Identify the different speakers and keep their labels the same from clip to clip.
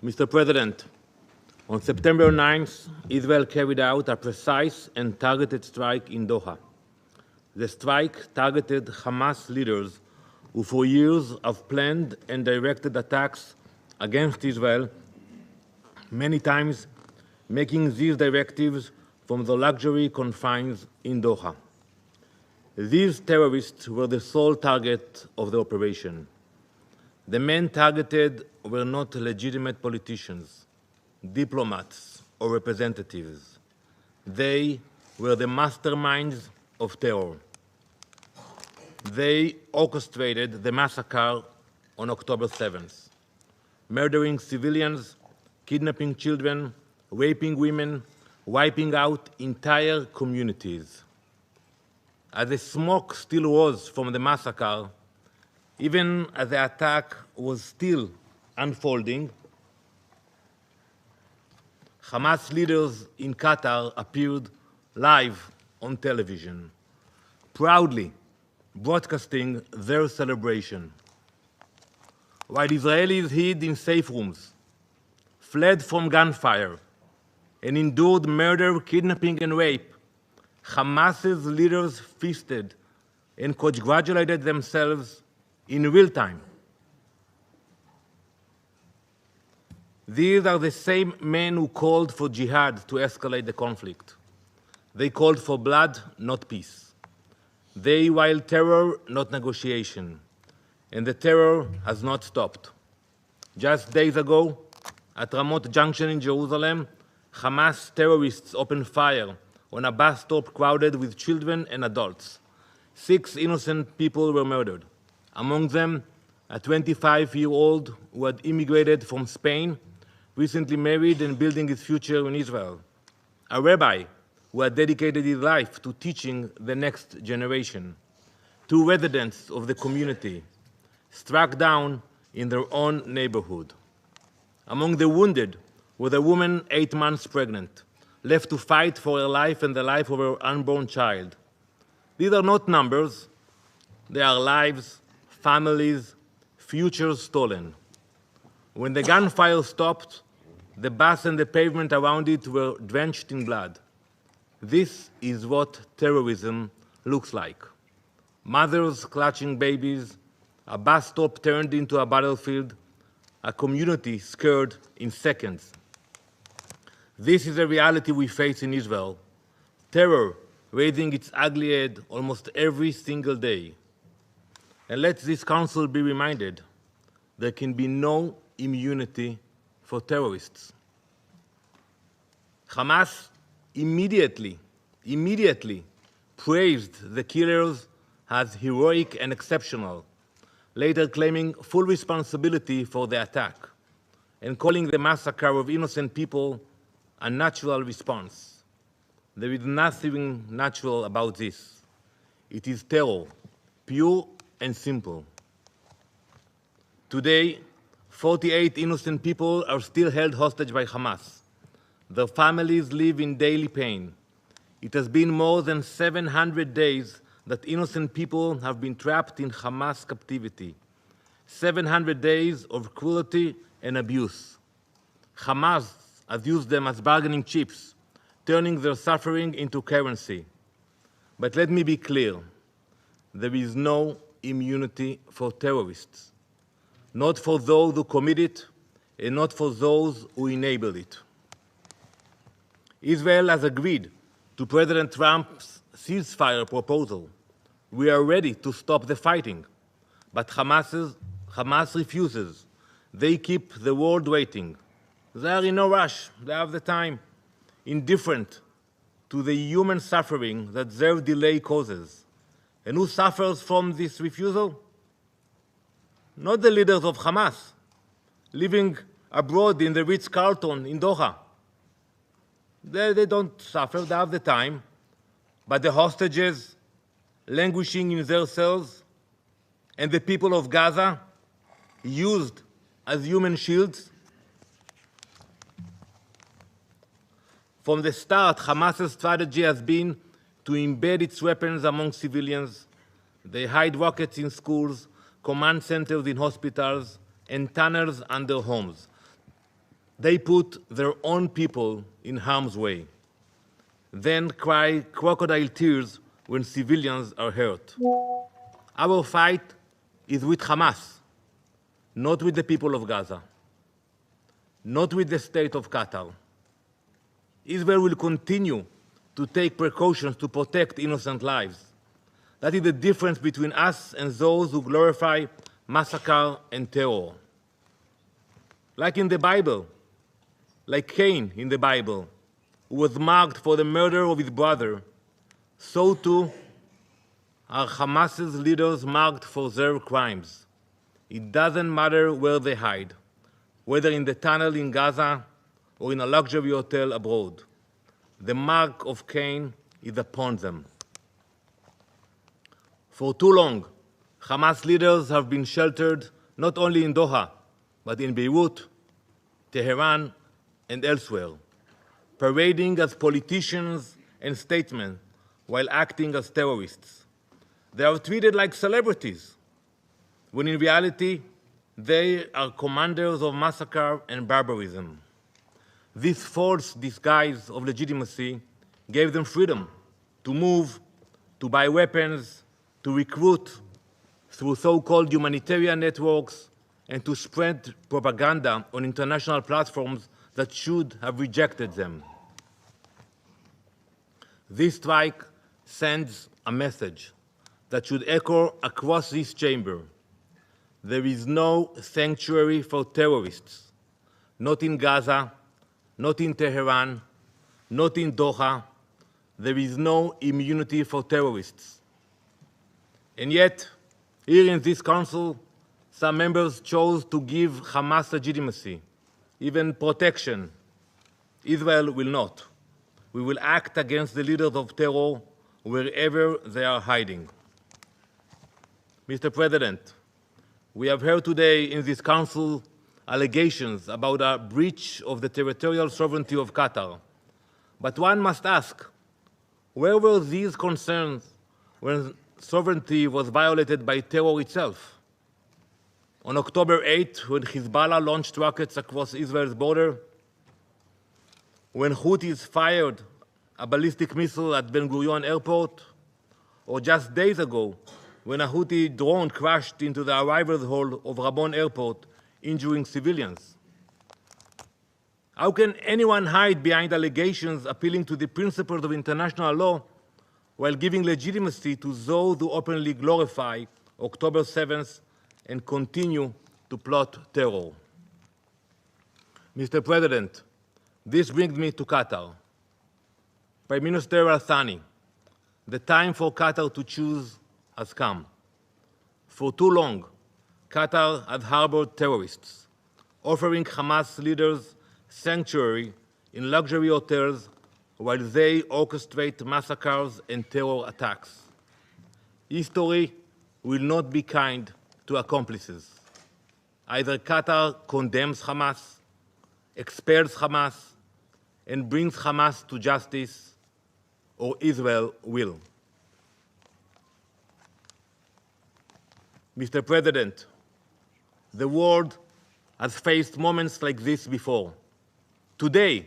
Speaker 1: Mr. President, on September 9th, Israel carried out a precise and targeted strike in Doha. The strike targeted Hamas leaders who for years have planned and directed attacks against Israel, many times making these directives from the luxury confines in Doha. These terrorists were the sole target of the operation. The men targeted were not legitimate politicians, diplomats, or representatives. They were the masterminds of terror. They orchestrated the massacre on October 7th, murdering civilians, kidnapping children, raping women, wiping out entire communities. As the smoke still rose from the massacre, even as the attack was still unfolding, Hamas leaders in Qatar appeared live on television, proudly broadcasting their celebration. While Israelis hid in safe rooms, fled from gunfire, and endured murder, kidnapping, and rape, Hamas's leaders feasted and congratulated themselves in real time. These are the same men who called for jihad to escalate the conflict. They called for blood, not peace. They wild terror, not negotiation. And the terror has not stopped. Just days ago, at Ramot Junction in Jerusalem, Hamas terrorists opened fire on a bus stop crowded with children and adults. 6 innocent people were murdered, among them a 25-year-old who had immigrated from Spain, recently married and building his future in Israel, a rabbi who had dedicated his life to teaching the next generation, 2 residents of the community struck down in their own neighborhood. Among the wounded was a woman 8 months pregnant, left to fight for her life and the life of her unborn child. These are not numbers, they are lives, families, futures stolen. When the gunfire stopped, the bus and the pavement around it were drenched in blood. This is what terrorism looks like. Mothers clutching babies, a bus stop turned into a battlefield, a community scared in seconds. This is a reality we face in Israel. Terror raising its ugly head almost every single day. And let this council be reminded, there can be no immunity for terrorists. Hamas immediately praised the killers as heroic and exceptional, later claiming full responsibility for the attack and calling the massacre of innocent people a natural response. There is nothing natural about this. It is terror, pure and simple. Today, 48 innocent people are still held hostage by Hamas. Their families live in daily pain. It has been more than 700 days that innocent people have been trapped in Hamas captivity. 700 days of cruelty and abuse. Hamas has used them as bargaining chips, turning their suffering into currency. But let me be clear, there is no immunity for terrorists, not for those who commit it and not for those who enable it. Israel has agreed to President Trump's ceasefire proposal. We are ready to stop the fighting, but Hamas refuses. They keep the world waiting. They are in no rush. They have the time. Indifferent to the human suffering that their delay causes. And who suffers from this refusal? Not the leaders of Hamas, living abroad in the Ritz-Carlton in Doha. They don't suffer, they have the time. But the hostages languishing in their cells and the people of Gaza used as human shields. From the start, Hamas's strategy has been to embed its weapons among civilians. They hide rockets in schools, command centers in hospitals, and tunnels under homes. They put their own people in harm's way, then cry crocodile tears when civilians are hurt. Our fight is with Hamas, not with the people of Gaza, not with the state of Qatar. Israel will continue to take precautions to protect innocent lives. That is the difference between us and those who glorify massacre and terror. Like in the Bible, like Cain in the Bible, who was marked for the murder of his brother, so too are Hamas's leaders marked for their crimes. It doesn't matter where they hide, whether in the tunnel in Gaza or in a luxury hotel abroad. The mark of Cain is upon them. For too long, Hamas leaders have been sheltered not only in Doha, but in Beirut, Tehran, and elsewhere, parading as politicians and statesmen while acting as terrorists. They are treated like celebrities, when in reality, they are commanders of massacre and barbarism. This false disguise of legitimacy gave them freedom to move, to buy weapons, to recruit through so-called humanitarian networks, and to spread propaganda on international platforms that should have rejected them. This strike sends a message that should echo across this chamber. There is no sanctuary for terrorists, not in Gaza, not in Tehran, not in Doha. There is no immunity for terrorists. And yet, here in this council, some members chose to give Hamas legitimacy, even protection. Israel will not. We will act against the leaders of terror wherever they are hiding. Mr. President, we have heard today in this council allegations about a breach of the territorial sovereignty of Qatar. But one must ask, where were these concerns when sovereignty was violated by terror itself? On October 8, when Hezbollah launched rockets across Israel's border, when Houthis fired a ballistic missile at Ben Gurion airport, or just days ago, when a Houthi drone crashed into the arrivals hall of Rabon airport, injuring civilians. How can anyone hide behind allegations appealing to the principles of international law while giving legitimacy to those who openly glorify October 7th and continue to plot terror? Mr. President, this brings me to Qatar. Prime Minister Al-Thani, the time for Qatar to choose has come. For too long, Qatar has harbored terrorists, offering Hamas leaders sanctuary in luxury hotels while they orchestrate massacres and terror attacks. History will not be kind to accomplices. Either Qatar condemns Hamas, expels Hamas, and brings Hamas to justice, or Israel will. Mr. President, the world has faced moments like this before. Today,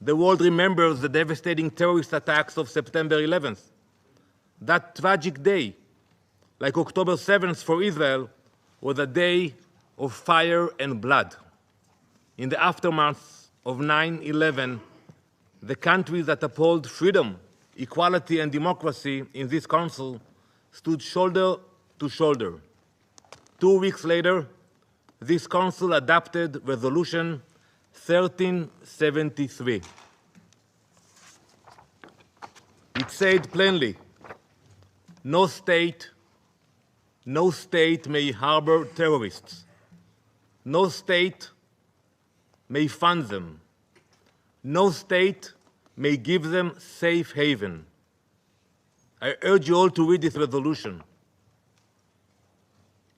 Speaker 1: the world remembers the devastating terrorist attacks of September 11th. That tragic day, like October 7th for Israel, was a day of fire and blood. In the aftermath of 9/11, the countries that uphold freedom, equality, and democracy in this council stood shoulder to shoulder. 2 weeks later, this council adopted Resolution 1373. It said plainly, no state may harbor terrorists. No state may fund them. No state may give them safe haven. I urge you all to read this resolution.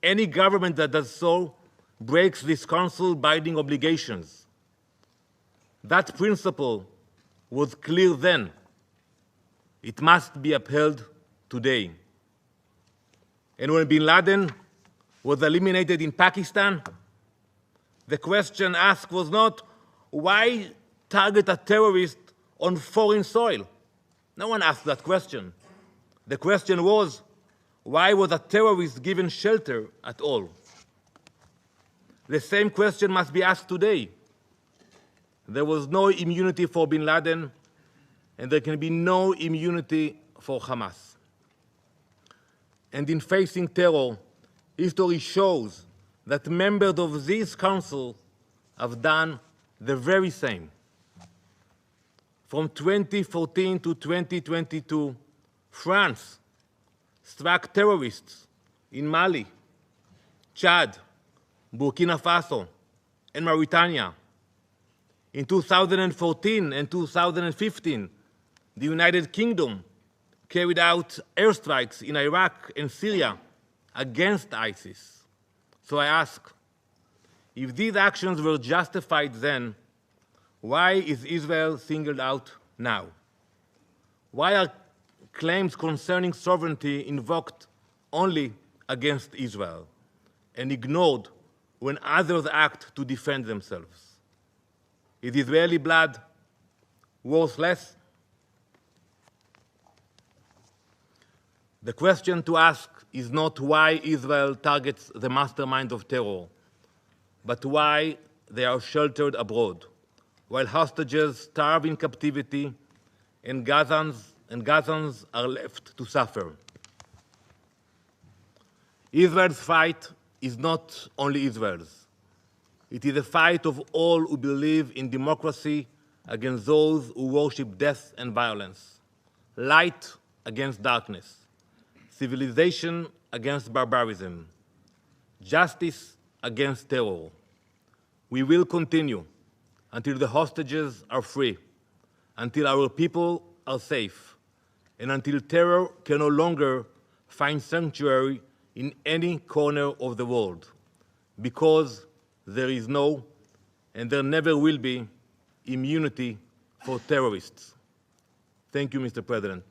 Speaker 1: Any government that does so breaks this council binding obligations. That principle was clear then. It must be upheld today. And when bin Laden was eliminated in Pakistan, the question asked was not Why target a terrorist on foreign soil? No one asked that question. The question was, why was a terrorist given shelter at all? The same question must be asked today. There was no immunity for bin Laden, and there can be no immunity for Hamas. And in facing terror, history shows that members of this council have done the very same. From 2014 to 2022, France struck terrorists in Mali, Chad, Burkina Faso, and Mauritania. In 2014 and 2015, the United Kingdom carried out airstrikes in Iraq and Syria against ISIS. So I ask, if these actions were justified then, why is Israel singled out now? Why are claims concerning sovereignty invoked only against Israel and ignored when others act to defend themselves? Is Israeli blood worth less? The question to ask is not why Israel targets the masterminds of terror, but why they are sheltered abroad, while hostages starve in captivity and Gazans are left to suffer. Israel's fight is not only Israel's. It is a fight of all who believe in democracy against those who worship death and violence, light against darkness, civilization against barbarism, justice against terror. We will continue until the hostages are free, until our people are safe, and until terror can no longer find sanctuary in any corner of the world, because there is no, and there never will be, immunity for terrorists. Thank you, Mr. President.